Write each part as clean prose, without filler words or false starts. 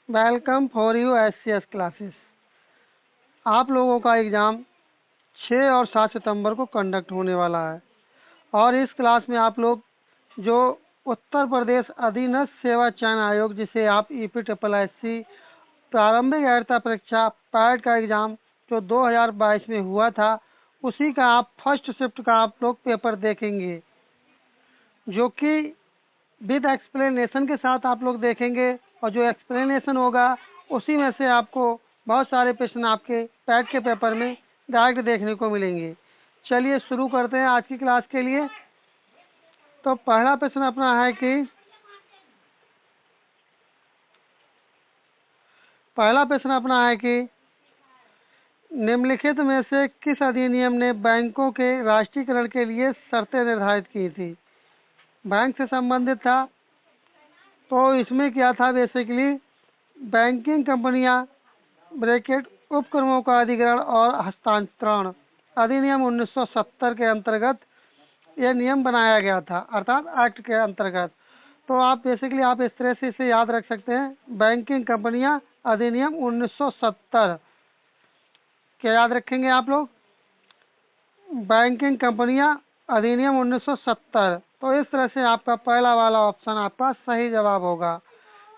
Welcome for you SCS classes. आप लोगों का एग्ज़ाम 6 और 7 सितंबर को कंडक्ट होने वाला है और इस क्लास में आप लोग जो उत्तर प्रदेश अधीनस्थ सेवा चयन आयोग, जिसे आप ईपीट्रिपल प्रारंभिक अर्हता परीक्षा पैट का एग्ज़ाम जो 2022 में हुआ था, उसी का आप फर्स्ट शिफ्ट का आप लोग पेपर देखेंगे, जो कि विद एक्सप्लेनेशन के साथ आप लोग देखेंगे। और जो एक्सप्लेनेशन होगा उसी में से आपको बहुत सारे प्रश्न आपके पैट के पेपर में डायरेक्ट देखने को मिलेंगे। चलिए शुरू करते हैं आज की क्लास के लिए। तो पहला प्रश्न अपना है कि निम्नलिखित में से किस अधिनियम ने बैंकों के राष्ट्रीयकरण के लिए शर्तें निर्धारित की थी। बैंक से संबंधित था, तो इसमें क्या था, बेसिकली बैंकिंग कंपनियां ब्रैकेट उपक्रमों का अधिग्रहण और हस्तांतरण अधिनियम 1970 के अंतर्गत यह नियम बनाया गया था, अर्थात एक्ट के अंतर्गत। तो आप बेसिकली आप इस तरह से इसे याद रख सकते हैं, बैंकिंग कंपनियां अधिनियम 1970। क्या याद रखेंगे आप लोग? बैंकिंग कंपनियां अधिनियम 1970। तो इस तरह से आपका पहला वाला ऑप्शन आपका सही जवाब होगा।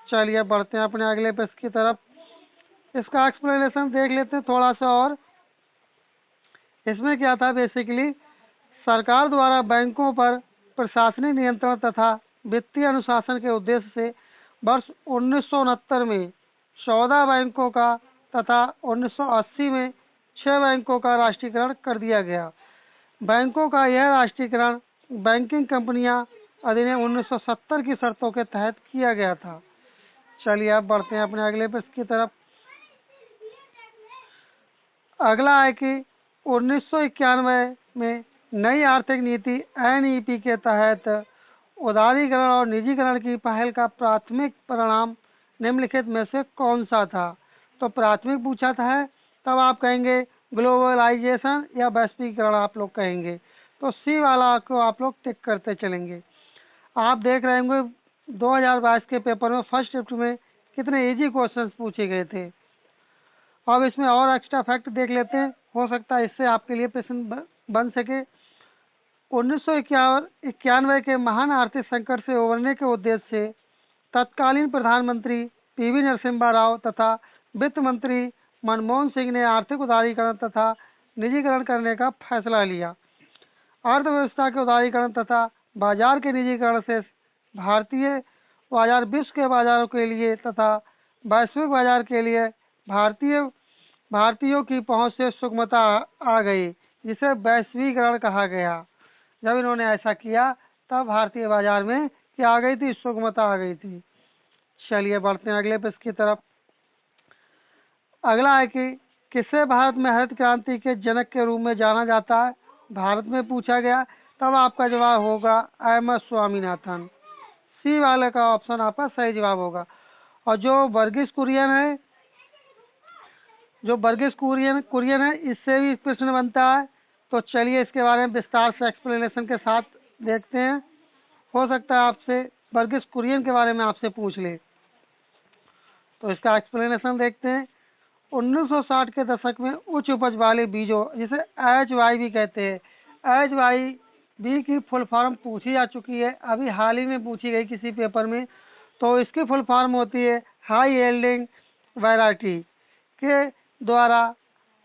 चलिए बढ़ते हैं अपने अगले प्रश्न की तरफ। इसका एक्सप्लेनेशन देख लेते हैं थोड़ा सा। और इसमें क्या था, बेसिकली सरकार द्वारा बैंकों पर प्रशासनिक नियंत्रण तथा वित्तीय अनुशासन के उद्देश्य से वर्ष 1969 में 14 बैंकों का तथा 1980 में 6 बैंकों का राष्ट्रीयकरण कर दिया गया। बैंकों का यह राष्ट्रीयकरण बैंकिंग कंपनियां अधिनियम 1970 की शर्तों के तहत किया गया था। चलिए अब बढ़ते हैं अपने अगले प्रश्न की तरफ। अगला है कि 1991 में नई आर्थिक नीति एनईपी के तहत उदारीकरण और निजीकरण की पहल का प्राथमिक परिणाम निम्नलिखित में से कौन सा था। तो प्राथमिक पूछा था है, तब आप कहेंगे ग्लोबलाइजेशन या वैश्वीकरण आप लोग कहेंगे। तो सी वाला को आप लोग टिक करते चलेंगे। आप देख रहे होंगे 2022 के पेपर में फर्स्ट शिफ्ट में कितने इजी क्वेश्चंस पूछे गए थे। अब इसमें और एक्स्ट्रा फैक्ट देख लेते हैं, हो सकता है इससे आपके लिए प्रश्न बन सके। 1991 के महान आर्थिक संकट से उबरने के उद्देश्य से तत्कालीन प्रधानमंत्री पीवी नरसिम्हा राव तथा वित्त मंत्री मनमोहन सिंह ने आर्थिक उदारीकरण तथा निजीकरण करने का फैसला लिया। अर्थव्यवस्था के उदारीकरण तथा बाजार के निजीकरण से भारतीय बाजार विश्व के बाजारों के लिए तथा वैश्विक बाजार के लिए भारतीयों की पहुंच से सुगमता आ गई, जिसे वैश्वीकरण कहा गया। जब इन्होंने ऐसा किया तब भारतीय बाजार में क्या आ गई थी, सुगमता आ गई थी। चलिए बढ़ते हैं अगले प्रश्न की तरफ। अगला है कि किसे भारत में हरित क्रांति के जनक के रूप में जाना जाता है। भारत में पूछा गया, तब आपका जवाब होगा एम एस स्वामीनाथन। सी वाले का ऑप्शन आपका सही जवाब होगा। और जो वर्गीस कुरियन है, इससे भी प्रश्न बनता है। तो चलिए इसके बारे में विस्तार से एक्सप्लेनेशन के साथ देखते हैं। हो सकता है आपसे वर्गीस कुरियन के बारे में आपसे पूछ ले, तो इसका एक्सप्लेनेशन देखते हैं। 1960 के दशक में उच्च उपज वाले बीजों, जिसे HY भी कहते हैं, HYV की फुल फॉर्म पूछी जा चुकी है, अभी हाल ही में पूछी गई किसी पेपर में। तो इसकी फुल फॉर्म होती है हाई यील्डिंग वैरायटी के द्वारा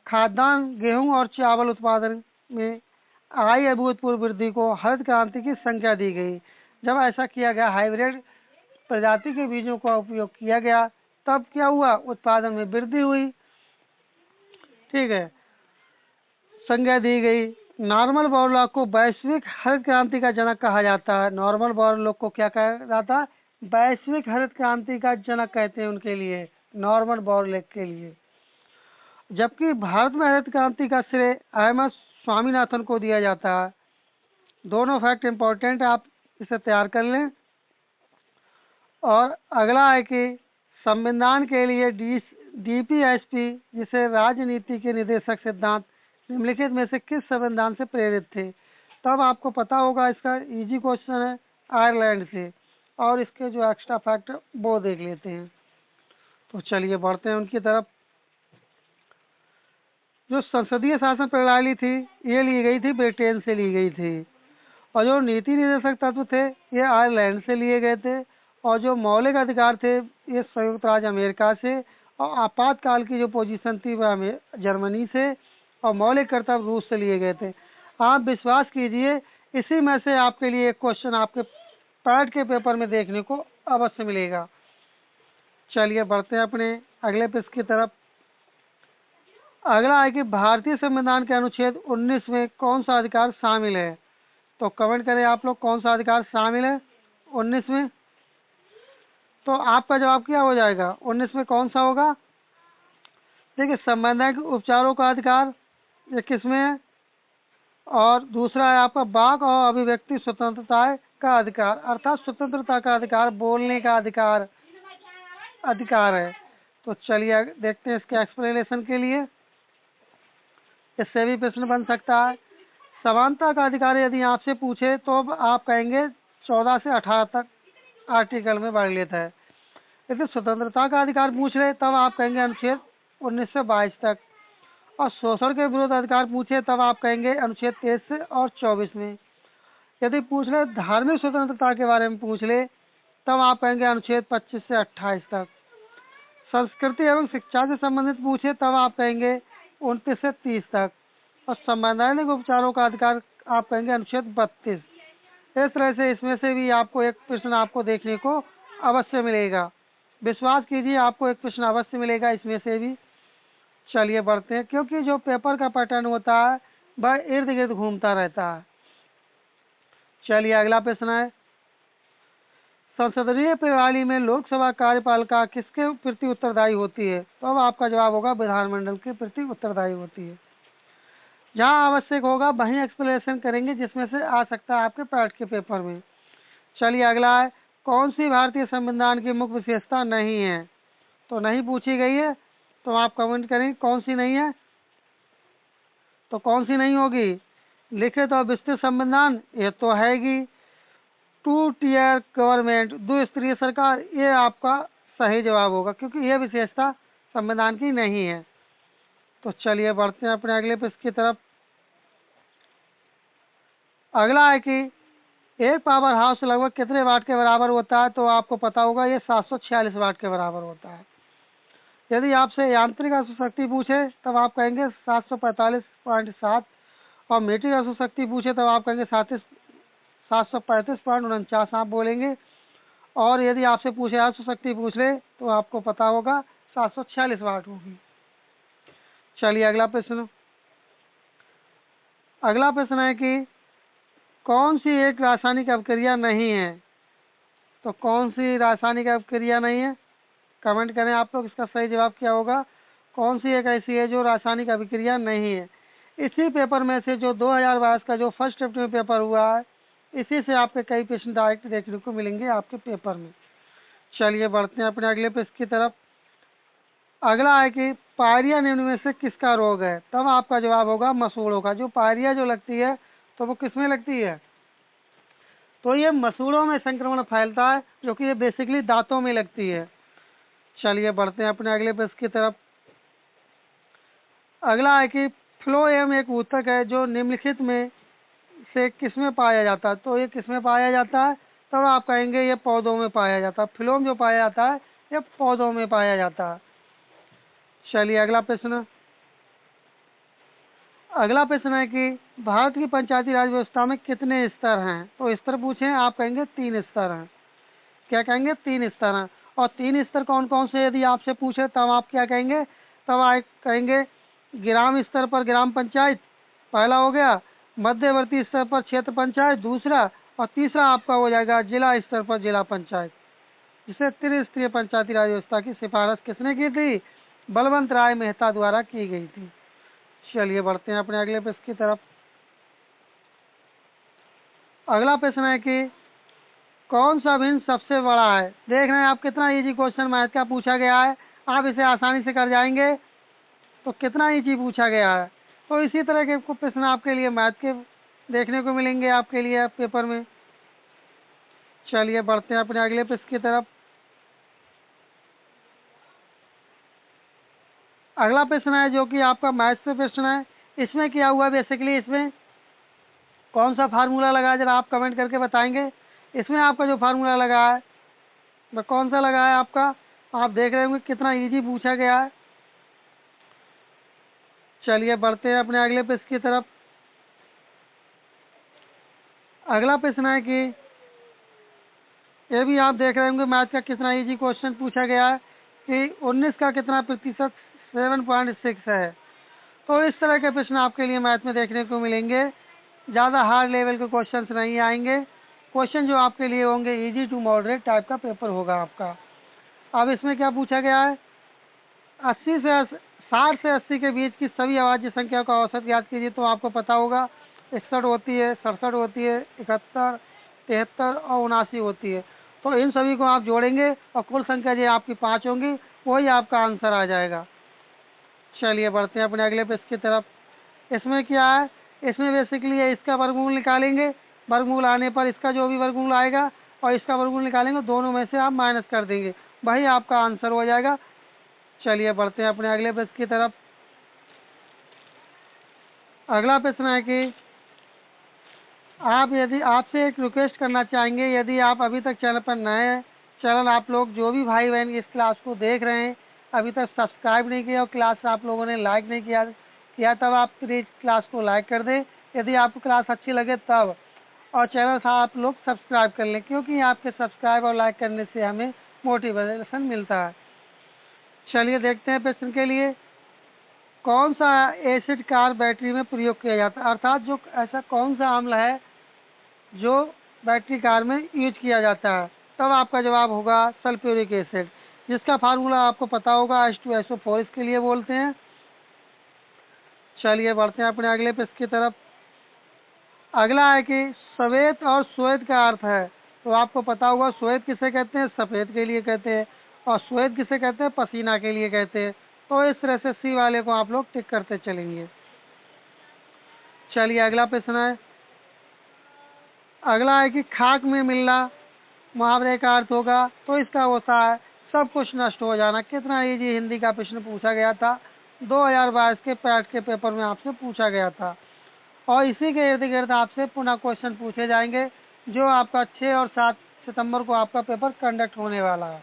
खाद्यान्न, गेहूं और चावल उत्पादन में आई अभूतपूर्व वृद्धि को हरित क्रांति की संज्ञा दी गई। जब ऐसा किया गया, हाइब्रिड प्रजाति के बीजों का उपयोग किया गया, तब क्या हुआ, उत्पादन में वृद्धि हुई। ठीक है, संज्ञा दी गई। नॉर्मन बोरलॉग को वैश्विक हरित क्रांति का जनक कहा जाता है। नॉर्मन बोरलॉग को क्या कहा जाता है, वैश्विक हरित क्रांति का जनक कहते हैं उनके लिए, नॉर्मन बोरलॉग के लिए। जबकि भारत में हरित क्रांति का श्रेय एम एस स्वामीनाथन को दिया जाता है। दोनों फैक्ट इंपॉर्टेंट है, आप इसे तैयार कर लें। और अगला है कि संविधान के लिए DPSP, जिसे राजनीति के निर्देशक सिद्धांत, निम्नलिखित में से किस संविधान से प्रेरित थे। तब आपको पता होगा, इसका इजी क्वेश्चन है, आयरलैंड से। और इसके जो एक्स्ट्रा फैक्ट वो देख लेते हैं। तो चलिए बढ़ते हैं उनकी तरफ। जो संसदीय शासन प्रणाली थी ये ली गई थी ब्रिटेन से ली गई थी, और जो नीति निर्देशक तत्व थे ये आयरलैंड से लिए गए थे, और जो मौलिक अधिकार थे ये संयुक्त राज्य अमेरिका से, और आपातकाल की जो पोजीशन थी वह जर्मनी से, और मौलिक कर्तव्य रूस से लिए गए थे। आप विश्वास कीजिए इसी में से आपके लिए एक क्वेश्चन आपके पैड के पेपर में देखने को अवश्य मिलेगा। चलिए बढ़ते हैं अपने अगले पेज की तरफ। अगला है कि भारतीय संविधान के अनुच्छेद 19 में कौन सा अधिकार शामिल है? तो कमेंट करें आप लोग कौन सा अधिकार शामिल है 19 में। तो आपका जवाब क्या हो जाएगा? 19 में कौन सा होगा? देखिए, संवैधानिक उपचारों का अधिकार ये किस में है, और दूसरा है आपका वाक और अभिव्यक्ति स्वतंत्रता का अधिकार, अर्थात स्वतंत्रता का अधिकार, बोलने का अधिकार है। तो चलिए देखते हैं इसके एक्सप्लेनेशन के लिए। इससे भी प्रश्न बन सकता है। समानता का अधिकार यदि आपसे पूछे तो आप कहेंगे 14 से 18 तक आर्टिकल में वर्णित है। यदि स्वतंत्रता का अधिकार पूछ रहे तब आप कहेंगे अनुच्छेद 19 से 22 तक, और शोषण के विरुद्ध अधिकार पूछे तब आप कहेंगे अनुच्छेद 23 से और 24 में। यदि पूछ रहे धार्मिक स्वतंत्रता के बारे में पूछ ले तब आप कहेंगे अनुच्छेद 25 से 28 तक। संस्कृति एवं शिक्षा से संबंधित पूछे तब आप कहेंगे 29 से 30 तक, और संवैधानिक उपचारों का अधिकार आप कहेंगे अनुच्छेद 32। इस तरह से इसमें से भी आपको एक प्रश्न आपको देखने को अवश्य मिलेगा। विश्वास कीजिए आपको एक प्रश्न अवश्य मिलेगा इसमें से भी। चलिए बढ़ते हैं, क्योंकि जो पेपर का पैटर्न होता है वह इर्द गिर्द घूमता रहता है। चलिए अगला प्रश्न है, संसदीय प्रणाली में लोकसभा कार्यपालिका किसके प्रति उत्तरदायी होती है? तो अब आपका जवाब होगा विधानमंडल के प्रति उत्तरदायी होती है। जहाँ आवश्यक होगा वहीं एक्सप्लेनेशन करेंगे, जिसमें से आ सकता है आपके पार्ट के पेपर में। चलिए अगला है, कौन सी भारतीय संविधान की मुख्य विशेषता नहीं है? तो नहीं पूछी गई है, तो आप कमेंट करें कौन सी नहीं है। तो कौन सी नहीं होगी? लिखित और विस्तृत संविधान ये तो हैगी। 2 टियर गवर्नमेंट, 2 स्तरीय सरकार, ये आपका सही जवाब होगा, क्योंकि यह विशेषता संविधान की नहीं है। तो चलिए बढ़ते हैं अपने अगले पेज की तरफ। अगला है कि एक पावर हाउस लगभग कितने वाट के बराबर होता है? तो आपको पता होगा ये 746 वाट के बराबर होता है। यदि आपसे यांत्रिक अशुशक्ति पूछे तब आप कहेंगे 745.7, और मीट्रिक अशुशक्ति पूछे तब आप कहेंगे 735.49 आप बोलेंगे, और यदि आपसे पूछे अशुशक्ति पूछ ले तो आपको पता होगा 746 वाट होगी। चलिए अगला प्रश्न। अगला प्रश्न है कि कौन सी एक रासायनिक अभिक्रिया नहीं है? तो कौन सी रासायनिक अभिक्रिया नहीं है? कमेंट करें आप लोग इसका सही जवाब क्या होगा। कौन सी एक ऐसी है जो रासायनिक अभिक्रिया नहीं है? इसी पेपर में से जो 2022 का जो फर्स्ट शिफ्ट में पेपर हुआ है, इसी से आपके कई प्रश्न डायरेक्ट देखने को मिलेंगे आपके पेपर में। चलिए बढ़ते हैं अपने अगले पेज की तरफ। अगला है कि पायरिया निम्न में से किसका रोग है? तब आपका जवाब होगा मसूड़ों का। जो पायरिया जो लगती है तो वो किस में लगती है? तो ये मसूड़ों में संक्रमण फैलता है, जो कि ये बेसिकली दांतों में लगती है। चलिए बढ़ते हैं अपने अगले पेज की तरफ। अगला है कि फ्लोएम एक ऊतक है जो निम्नलिखित में से किस में पाया जाता है? तो ये किस में पाया जाता है? तब आप कहेंगे ये पौधों में पाया जाता है। फ्लोएम जो पाया जाता है ये पौधों में पाया जाता है। चलिए अगला प्रश्न। अगला प्रश्न है कि भारत की पंचायती राज व्यवस्था में कितने स्तर हैं? तो स्तर पूछे आप कहेंगे 3 स्तर हैं। क्या कहेंगे? 3 स्तर हैं। और 3 स्तर कौन कौन से यदि आपसे पूछे तब आप क्या कहेंगे? तब आप कहेंगे ग्राम स्तर पर ग्राम पंचायत पहला हो गया, मध्यवर्ती स्तर पर क्षेत्र पंचायत दूसरा, और तीसरा आपका हो जाएगा जिला स्तर पर जिला पंचायत। जिसे त्रिस्तरीय पंचायती राज व्यवस्था की सिफारिश किसने की थी? बलवंत राय मेहता द्वारा की गई थी। चलिए बढ़ते हैं अपने अगले प्रश्न की तरफ। अगला प्रश्न है कि कौन सा भिन्न सबसे बड़ा है? देख रहे हैं आप कितना इजी क्वेश्चन मैथ का पूछा गया है, आप इसे आसानी से कर जाएंगे। तो कितना इजी पूछा गया है। तो इसी तरह के प्रश्न आपके लिए मैथ के देखने को मिलेंगे आपके लिए पेपर में। चलिए बढ़ते हैं अपने अगले प्रश्न की तरफ। अगला प्रश्न है जो कि आपका मैथ से प्रश्न है। इसमें क्या हुआ बेसिकली, इसमें कौन सा फार्मूला लगा है, जरा आप कमेंट करके बताएंगे। इसमें आपका जो फार्मूला लगा है वह कौन सा लगा है आपका, आप देख रहे होंगे कितना इजी पूछा गया है। चलिए बढ़ते हैं अपने अगले प्रश्न की तरफ। अगला प्रश्न है कि ये भी आप देख रहे होंगे मैथ का कितना इजी क्वेश्चन पूछा गया है कि 19 का कितना प्रतिशत 7.6 है। तो इस तरह के प्रश्न आपके लिए मैथ में देखने को मिलेंगे। ज़्यादा हार्ड लेवल के क्वेश्चंस नहीं आएंगे। क्वेश्चन जो आपके लिए होंगे इजी टू मॉडरेट टाइप का पेपर होगा आपका। अब इसमें क्या पूछा गया है, 60 से 80 के बीच की सभी अभाज्य संख्या का औसत ज्ञात कीजिए। तो आपको पता होगा 61 होती है, 67 होती है, 71, 73 और 79 होती है। तो इन सभी को आप जोड़ेंगे और कुल संख्या जो आपकी 5 होंगी वही आपका आंसर आ जाएगा। चलिए बढ़ते हैं अपने अगले प्रश्न की तरफ। इसमें क्या है, इसमें बेसिकली इसका वर्गमूल निकालेंगे, वर्गमूल आने पर इसका जो भी वर्गमूल आएगा और इसका वर्गमूल निकालेंगे, दोनों में से आप माइनस कर देंगे, वही आपका आंसर हो जाएगा। चलिए बढ़ते हैं अपने अगले प्रश्न की तरफ। अगला प्रश्न है कि यदि आपसे एक रिक्वेस्ट करना चाहेंगे, यदि आप अभी तक चैनल पर नए हैं, चैनल आप लोग जो भी भाई बहन इस क्लास को देख रहे हैं अभी तक सब्सक्राइब नहीं किया और क्लास आप लोगों ने लाइक नहीं किया तब आप प्लीज़ क्लास को लाइक कर दें यदि आपको क्लास अच्छी लगे तब, और चैनल से आप लोग सब्सक्राइब कर लें क्योंकि आपके सब्सक्राइब और लाइक करने से हमें मोटिवेशन मिलता है। चलिए देखते हैं प्रश्न के लिए, कौन सा एसिड कार बैटरी में प्रयोग किया जाता है, अर्थात जो ऐसा कौन सा अम्ल है जो बैटरी कार में यूज किया जाता है। तब आपका जवाब होगा सल्फ्यूरिक एसिड, जिसका फार्मूला आपको पता होगा H2SO4 इसके लिए बोलते हैं। चलिए बढ़ते हैं अपने अगले प्रश्न की तरफ। अगला है कि श्वेत और श्वेत का अर्थ है। तो आपको पता होगा श्वेत किसे कहते हैं, सफ़ेद के लिए कहते हैं, और श्वेत किसे कहते हैं, पसीना के लिए कहते हैं। तो इस तरह से सी वाले को आप लोग टिक करते चलेंगे। चलिए अगला प्रश्न है, अगला है कि खाक में मिलना मुहावरे का अर्थ होगा। तो इसका होता है सब कुछ नष्ट हो जाना। कितना इजी हिंदी का प्रश्न पूछा गया था, 2022 के पैट के पेपर में आपसे पूछा गया था, और इसी के इर्द गिर्द आपसे पुनः क्वेश्चन पूछे जाएंगे जो आपका 6 और 7 सितंबर को आपका पेपर कंडक्ट होने वाला है।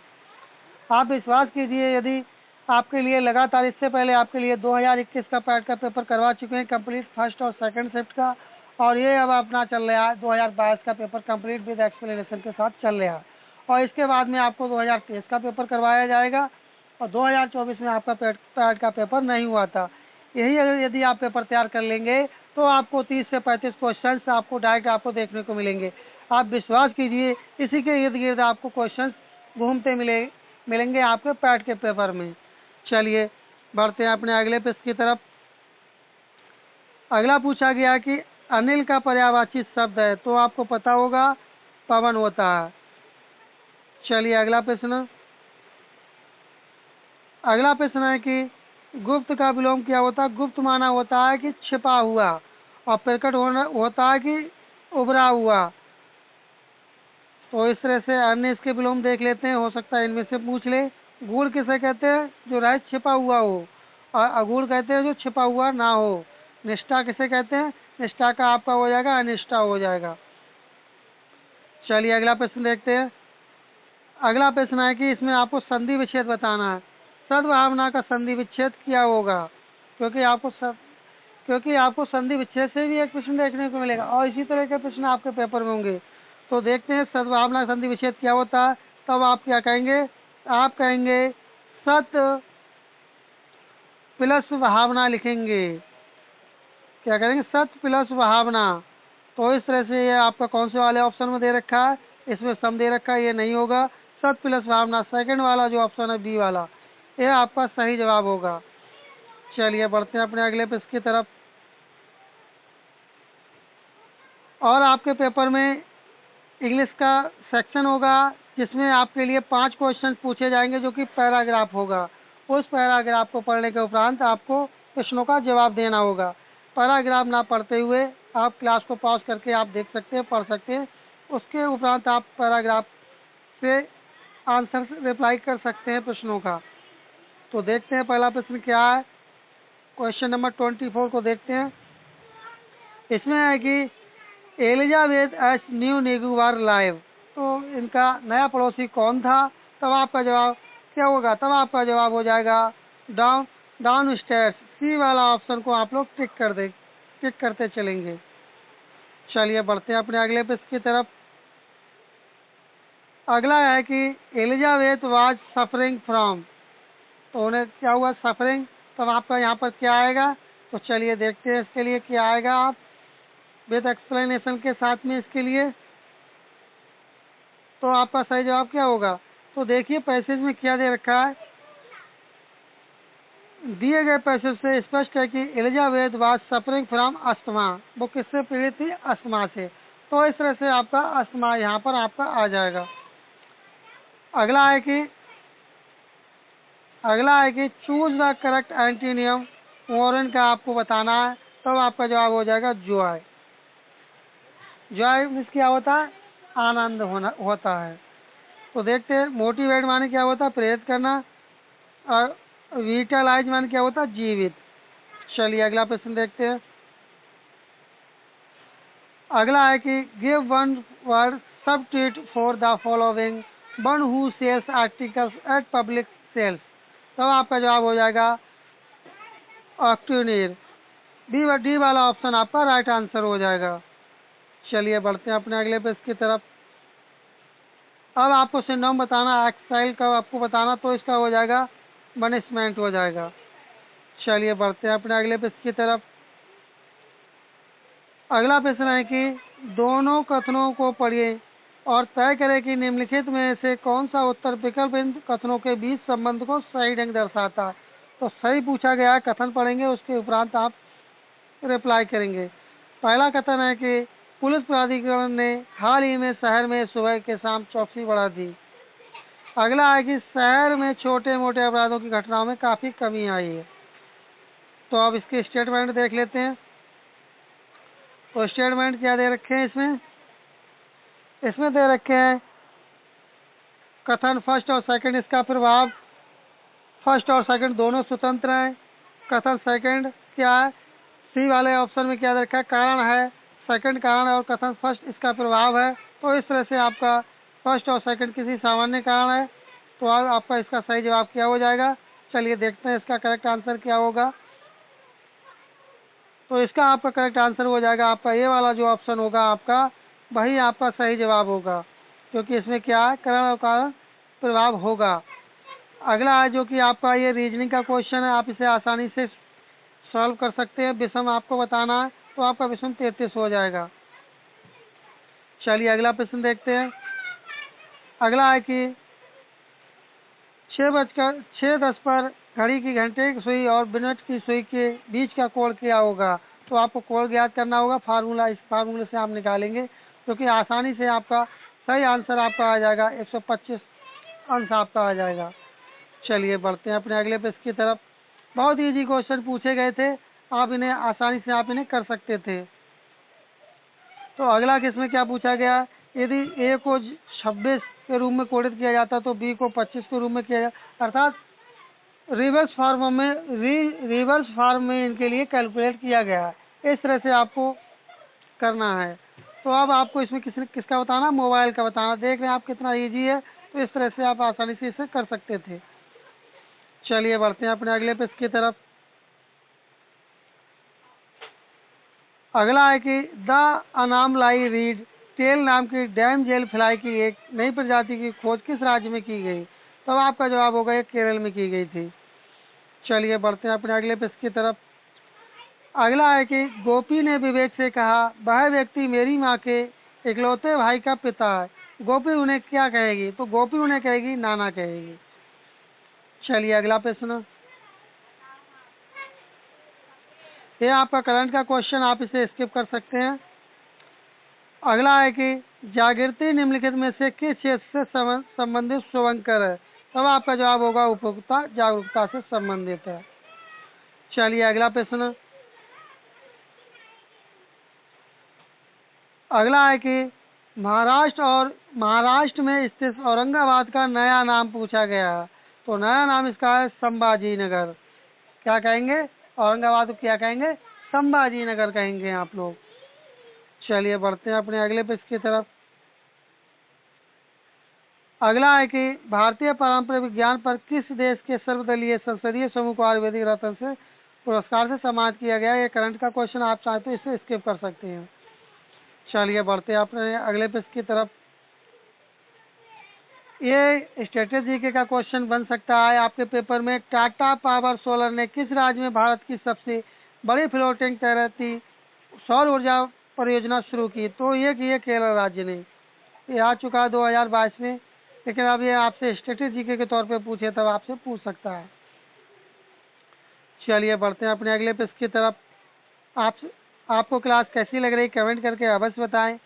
आप विश्वास कीजिए, यदि आपके लिए लगातार इससे पहले आपके लिए 2021 का पैट का पेपर करवा चुके हैं कंप्लीट फर्स्ट और सेकंड शिफ्ट का, और ये अब अपना चल रहा है 2022 का पेपर कंप्लीट विद एक्सप्लेनेशन के साथ चल रहा है, और इसके बाद में आपको 2023 का पेपर करवाया जाएगा, और 2024 में आपका पैट का पेपर नहीं हुआ था। यही अगर यदि आप पेपर तैयार कर लेंगे तो आपको 30 से 35 क्वेश्चन आपको डायरेक्ट आपको देखने को मिलेंगे। आप विश्वास कीजिए, इसी के इर्द गिर्द आपको क्वेश्चन घूमते मिलेंगे आपके पैट के पेपर में। चलिए बढ़ते हैं अपने अगले प्रश्न की तरफ। अगला पूछा गया कि अनिल का पर्यायवाची शब्द है। तो आपको पता होगा पवन होता है। चलिए अगला प्रश्न है कि गुप्त का विलोम क्या होता है। गुप्त माना होता है कि छिपा हुआ, और प्रकट होता है कि उभरा हुआ। तो इस तरह से अन्य इसके विलोम देख लेते हैं, हो सकता है इनमें से पूछ ले। गूढ़ किसे कहते हैं, जो राय छिपा हुआ हो, और अगूढ़ कहते हैं जो छिपा हुआ ना हो। निष्ठा किसे कहते हैं, निष्ठा का आपका हो जाएगा अनिष्ठा हो जाएगा। चलिए अगला प्रश्न देखते हैं। अगला प्रश्न है कि इसमें आपको संधि विच्छेद बताना है। सद्भावना का संधि विच्छेद क्या होगा, क्योंकि आपको संधि विच्छेद से भी एक प्रश्न देखने को मिलेगा, और इसी तरह के प्रश्न आपके पेपर में होंगे। तो देखते हैं सद्भावना संधि विच्छेद क्या होता है। तब आप क्या कहेंगे, आप कहेंगे सत प्लस भावना लिखेंगे। क्या करेंगे, सत प्लस भावना। तो इस तरह से ये आपका कौन से वाले ऑप्शन में दे रखा है, इसमें सम दे रखा है, ये नहीं होगा। सत प्लस भावना सेकंड वाला जो ऑप्शन है बी वाला, ये आपका सही जवाब होगा। चलिए बढ़ते हैं अपने अगले प्रश्न की तरफ। और आपके पेपर में इंग्लिश का सेक्शन होगा जिसमें आपके लिए 5 क्वेश्चन पूछे जाएंगे जो कि पैराग्राफ होगा। उस पैराग्राफ को पढ़ने के उपरांत आपको प्रश्नों का जवाब देना होगा। पैराग्राफ ना पढ़ते हुए आप क्लास को पॉज करके आप देख सकते हैं, पढ़ सकते हैं। उसके उपरांत आप पैराग्राफ से आंसर रिप्लाई कर सकते हैं प्रश्नों का। तो देखते हैं पहला प्रश्न क्या है। क्वेश्चन नंबर 24 को देखते हैं। इसमें है कि एलिजाबेथ एस न्यू नीगू वर लाइव, तो इनका नया पड़ोसी कौन था। तब आपका जवाब क्या होगा, तब आपका जवाब हो जाएगा डाउन डाउन स्टेयर्स। सी वाला ऑप्शन को आप लोग टिक करते चलेंगे। चलिए बढ़ते हैं अपने अगले प्रश्न की तरफ। अगला है कि एलिजाबेथ वाज सफरिंग फ्रॉम, तो उन्हें क्या हुआ, सफरिंग। तब आपका यहाँ पर क्या आएगा, तो चलिए देखते हैं इसके लिए क्या आएगा आप विद एक्सप्लेनेशन के साथ में इसके लिए। तो आपका सही जवाब क्या होगा, तो देखिए पैसेज में क्या दे रखा है। दिए गए पैसेज से स्पष्ट है कि Elizabeth was suffering from asthma, वो किससे पीड़ित थी, अस्थमा से। तो इस तरह से आपका अस्थमा यहाँ पर आपका आ जाएगा। अगला है कि चूज द करेक्ट एंटीनियम, वॉरेन का आपको बताना है। तब आपका जवाब हो जाएगा जॉय। जॉय मीन्स क्या होता है, आनंद होता है। तो देखते हैं मोटिवेट माने क्या होता है, प्रेरित करना, और विटलाइज माने क्या होता है, जीवित। चलिए अगला प्रश्न देखते हैं। अगला है कि give one word substitute for the following, one who sells articles at public sales. तब आपका जवाब हो जाएगा ऑक्ट्यूनियर। डी वाला ऑप्शन आपका राइट आंसर हो जाएगा। चलिए बढ़ते हैं अपने अगले पेज की तरफ। अब आपको सिंड्रोम बताना, एक्साइल का आपको बताना, तो इसका हो जाएगा पनिशमेंट हो जाएगा। चलिए बढ़ते हैं अपने अगले पेज की तरफ। अगला प्रश्न है कि दोनों कथनों को पढ़िए और तय करें कि निम्नलिखित में से कौन सा उत्तर विकल्प इन कथनों के बीच संबंध को सही ढंग दर्शाता है। तो सही पूछा गया है, कथन पढ़ेंगे, उसके उपरांत आप रिप्लाई करेंगे। पहला कथन है कि पुलिस प्राधिकरण ने हाल ही में शहर में सुबह के शाम चौकसी बढ़ा दी। अगला है कि शहर में छोटे मोटे अपराधों की घटनाओं में काफ़ी कमी आई है। तो अब इसके स्टेटमेंट देख लेते हैं। तो स्टेटमेंट क्या दे रखे हैं इसमें दे रखे हैं कथन फर्स्ट और सेकंड, इसका प्रभाव। फर्स्ट और सेकंड दोनों स्वतंत्र हैं। कथन सेकंड क्या है, सी वाले ऑप्शन में क्या दे रखा है, कारण है, सेकंड कारण है, और कथन फर्स्ट इसका प्रभाव है। तो इस तरह से आपका फर्स्ट और सेकंड किसी सामान्य कारण है। तो अब आपका इसका सही जवाब क्या हो जाएगा। चलिए देखते हैं इसका करेक्ट आंसर क्या होगा। तो इसका आपका करेक्ट आंसर हो जाएगा आपका ये वाला जो ऑप्शन होगा आपका, वही आपका सही जवाब होगा, क्योंकि इसमें क्या है, कारण और कारण प्रभाव होगा। अगला है जो कि आपका ये रीजनिंग का क्वेश्चन है, आप इसे आसानी से सॉल्व कर सकते हैं। विषम आपको बताना है, तो आपका विषम 33 हो जाएगा। चलिए अगला प्रश्न देखते हैं। अगला है कि 6:10 पर घड़ी की घंटे की सुई और मिनट की सुई के बीच का कोण क्या होगा। तो आपको कोण ज्ञात करना होगा। फार्मूला, इस फार्मूले से आप निकालेंगे, क्योंकि आसानी से आपका सही आंसर आपका आ जाएगा 125 अंश आपका आ जाएगा। चलिए बढ़ते हैं अपने अगले पेज की तरफ। बहुत ईजी क्वेश्चन पूछे गए थे, आप इन्हें आसानी से आप इन्हें कर सकते थे। तो अगला किसमें क्या पूछा गया, यदि ए को 26 के रूप में कोडित किया जाता तो बी को 25 के रूप में किया जाता, अर्थात रिवर्स फॉर्म में इनके लिए कैलकुलेट किया गया है। इस तरह से आपको करना है। तो अब आपको इसमें किसका बताना, मोबाइल का बताना। देख रहे हैं आप कितना ईजी है, तो इस तरह से आप आसानी से इसे कर सकते थे। चलिए बढ़ते हैं अपने अगले पेज की तरफ। अगला है कि द अनामलाई रीड टेल नाम की डैम जेल फ्लाई की एक नई प्रजाति की खोज किस राज्य में की गई। तब आपका जवाब होगा ये केरल में की गई थी। चलिए बढ़ते हैं अपने अगले पेज की तरफ। अगला है कि गोपी ने विवेक से कहा, वह व्यक्ति मेरी माँ के इकलौते भाई का पिता है। गोपी उन्हें क्या कहेगी, तो गोपी उन्हें कहेगी नाना कहेगी। चलिए अगला प्रश्न, ये आपका करंट का क्वेश्चन, आप इसे स्किप कर सकते हैं। अगला है कि जागृति निम्नलिखित में से किस क्षेत्र से संबंधित शुभंकर है। तब आपका जवाब होगा उपभोक्ता जागरूकता से संबंधित है। चलिए अगला प्रश्न, अगला है कि महाराष्ट्र में स्थित औरंगाबाद का नया नाम पूछा गया है। तो नया नाम इसका है संभाजी नगर। क्या कहेंगे? औरंगाबाद को क्या कहेंगे? संभाजी नगर कहेंगे आप लोग। चलिए बढ़ते हैं अपने अगले पेज की तरफ। अगला है कि भारतीय पारंपरिक विज्ञान पर किस देश के सर्वदलीय संसदीय समूह को आयुर्वेदिक रत्न से पुरस्कार से सम्मानित किया गया? ये करंट का क्वेश्चन, आप चाहे तो इसे स्किप कर सकते हैं। चलिए बढ़ते हैं अपने अगले पेज की तरफ। ये स्ट्रेटेजी का क्वेश्चन बन सकता है आपके पेपर में। टाटा पावर सोलर ने किस राज्य में भारत की सबसे बड़ी फ्लोटिंग तैरती सौर ऊर्जा परियोजना शुरू की? तो ये केरल राज्य ने। ये आ चुका है 2022 में, लेकिन अब ये आपसे स्ट्रेटेजी के तौर पे पूछे तब आपसे पूछ सकता है। चलिए बढ़ते हैं अपने अगले पेज की तरफ। आपको क्लास कैसी लग रही कमेंट करके अवश्य बताएं,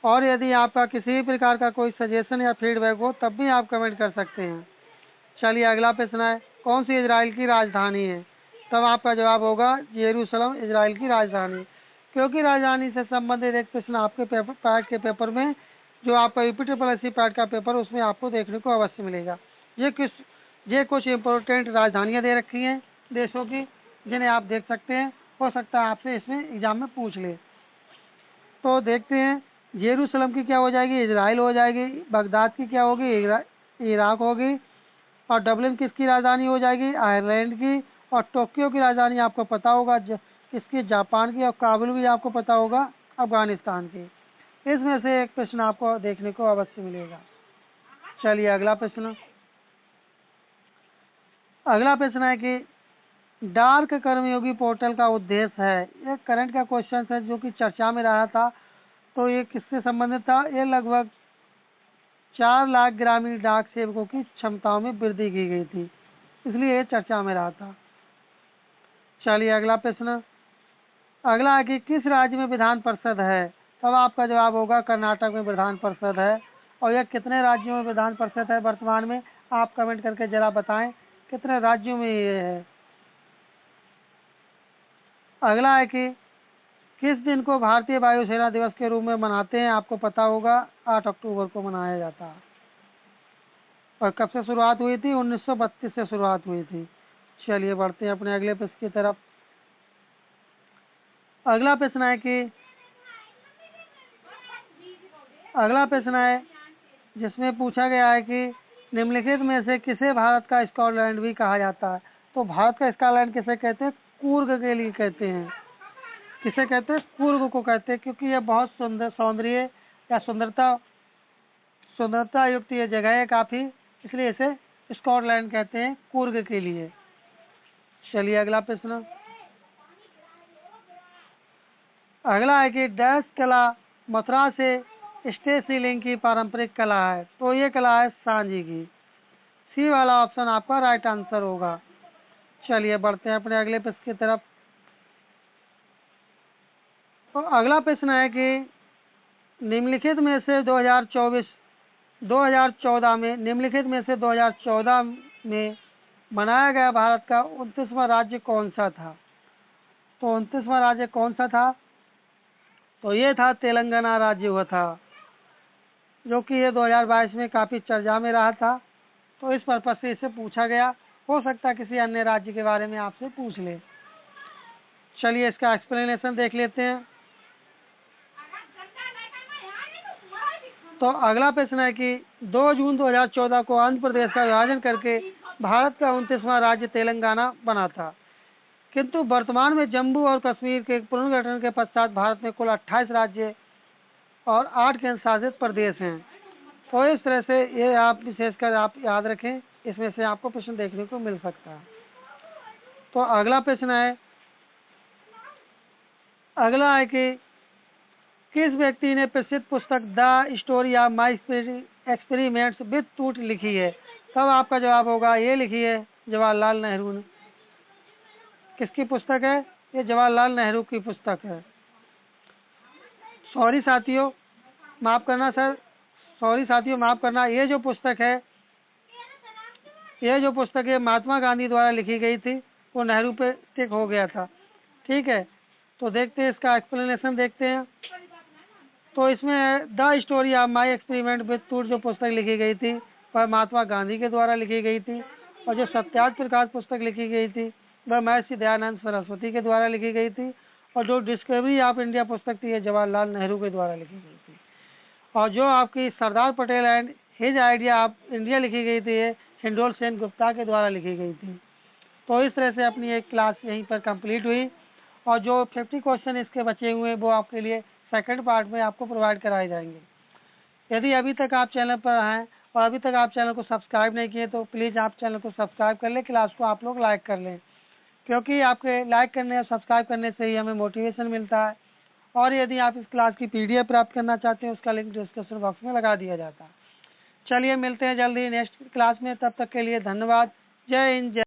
और यदि आपका किसी भी प्रकार का कोई सजेशन या फीडबैक हो तब भी आप कमेंट कर सकते हैं। चलिए अगला प्रश्न है, कौन सी इजराइल की राजधानी है? तब आपका जवाब होगा यरूशलेम इजराइल की राजधानी, क्योंकि राजधानी से संबंधित एक प्रश्न आपके पैट के पेपर में, जो आपका यूपी पैट का पेपर, उसमें आपको देखने को अवश्य मिलेगा। ये कुछ इम्पोर्टेंट राजधानियाँ दे रखी हैं देशों की, जिन्हें आप देख सकते हैं। हो सकता है आपसे इसमें एग्जाम में पूछ ले। तो देखते हैं, यरूशलेम की क्या हो जाएगी? इजराइल हो जाएगी। बगदाद की क्या होगी? इराक होगी। और डबलिन किसकी राजधानी हो जाएगी? आयरलैंड की। और टोक्यो की राजधानी आपको पता होगा किसकी? जापान की। और काबुल भी आपको पता होगा अफगानिस्तान की। इसमें से एक प्रश्न आपको देखने को अवश्य मिलेगा। चलिए अगला प्रश्न है कि डार्क कर्मयोगी पोर्टल का उद्देश्य है। ये करंट का क्वेश्चन है जो कि चर्चा में रहा था। तो ये किससे संबंधित था? ये लगभग 4 लाख ग्रामीण डाक सेवकों की क्षमताओं में वृद्धि की गई थी, इसलिए ये चर्चा में रहा था। चलिए अगला प्रश्न। अगला है कि किस राज्य में विधान परिषद है? तब आपका जवाब होगा कर्नाटक में विधान परिषद है। और यह कितने राज्यों में विधान परिषद है वर्तमान में? आप कमेंट करके जरा बताएं कितने राज्यों में ये है। अगला है कि किस दिन को भारतीय वायुसेना दिवस के रूप में मनाते हैं? आपको पता होगा 8 अक्टूबर को मनाया जाता है। और कब से शुरुआत हुई थी? 1932 से शुरुआत हुई थी। चलिए बढ़ते हैं अपने अगले प्रश्न की तरफ। अगला प्रश्न है जिसमें पूछा गया है कि निम्नलिखित में से किसे भारत का स्कॉटलैंड भी कहा जाता है? तो भारत का स्कॉटलैंड किसे कहते हैं? कूर्ग के लिए कहते हैं। किसे कहते हैं? कूर्ग को कहते हैं, क्योंकि यह बहुत सौंदर्य या सुंदरता युक्त ये जगह है काफी, इसलिए इसे स्कॉटलैंड कहते हैं कूर्ग के लिए। चलिए अगला प्रश्न। अगला है कि डैश कला मथुरा से स्टेज सीलिंग की पारंपरिक कला है। तो ये कला है सांझी की। सी वाला ऑप्शन आपका राइट आंसर होगा। चलिए बढ़ते हैं अपने अगले प्रश्न की तरफ। तो अगला प्रश्न है कि निम्नलिखित में से 2014 में बनाया गया भारत का 29वां राज्य कौन सा था? तो 29वां राज्य कौन सा था? तो ये था तेलंगाना राज्य हुआ था, जो कि ये 2022 में काफ़ी चर्चा में रहा था। तो इस पर्पज से इसे पूछा गया। हो सकता है किसी अन्य राज्य के बारे में आपसे पूछ ले। चलिए इसका एक्सप्लेनेशन देख लेते हैं। तो अगला प्रश्न है कि 2 जून 2014 को आंध्र प्रदेश का विभाजन करके भारत का 29वां राज्य तेलंगाना बना था, किंतु वर्तमान में जम्मू और कश्मीर के पुनर्गठन के पश्चात भारत में कुल 28 राज्य और 8 केंद्र शासित प्रदेश हैं। तो इस तरह से ये आप विशेषकर आप याद रखें, इसमें से आपको प्रश्न देखने को मिल सकता है। तो अगला प्रश्न है कि किस व्यक्ति ने प्रसिद्ध पुस्तक the story of my experiments with टूट लिखी है? तब आपका जवाब होगा ये लिखी है जवाहरलाल नेहरू ने। किसकी पुस्तक है? ये जवाहरलाल नेहरू की पुस्तक है। सॉरी साथियों माफ़ करना, ये जो पुस्तक है महात्मा गांधी द्वारा लिखी गई थी, वो नेहरू पे टिक हो गया था। ठीक है, तो देखते हैं इसका एक्सप्लेनेशन देखते हैं। तो इसमें the story of my experiment with टूट जो पुस्तक लिखी गई थी वह महात्मा गांधी के द्वारा लिखी गई थी। और जो सत्याग्रह प्रकाश पुस्तक लिखी गई थी वह महर्षि दयानंद सरस्वती के द्वारा लिखी गई थी। और जो डिस्कवरी ऑफ इंडिया पुस्तक थी ये जवाहरलाल नेहरू के द्वारा लिखी गई थी। और जो आपकी Sardar Patel and his idea of India लिखी गई थी ये हिंडोल सेन गुप्ता के द्वारा लिखी गई थी। तो इस तरह से अपनी एक क्लास यहीं पर कंप्लीट हुई और जो 50 क्वेश्चन इसके बचे हुए वो आपके लिए सेकंड पार्ट में आपको प्रोवाइड कराए जाएंगे। यदि अभी तक आप चैनल पर हैं और अभी तक आप चैनल को सब्सक्राइब नहीं किए तो प्लीज़ आप चैनल को सब्सक्राइब कर लें, क्लास को आप लोग लाइक कर लें, क्योंकि आपके लाइक करने और सब्सक्राइब करने से ही हमें मोटिवेशन मिलता है। और यदि आप इस क्लास की PDF प्राप्त करना चाहते हैं उसका लिंक डिस्क्रिप्शन बॉक्स में लगा दिया जाता है। चलिए मिलते हैं जल्दी नेक्स्ट क्लास में, तब तक के लिए धन्यवाद। जय हिंद।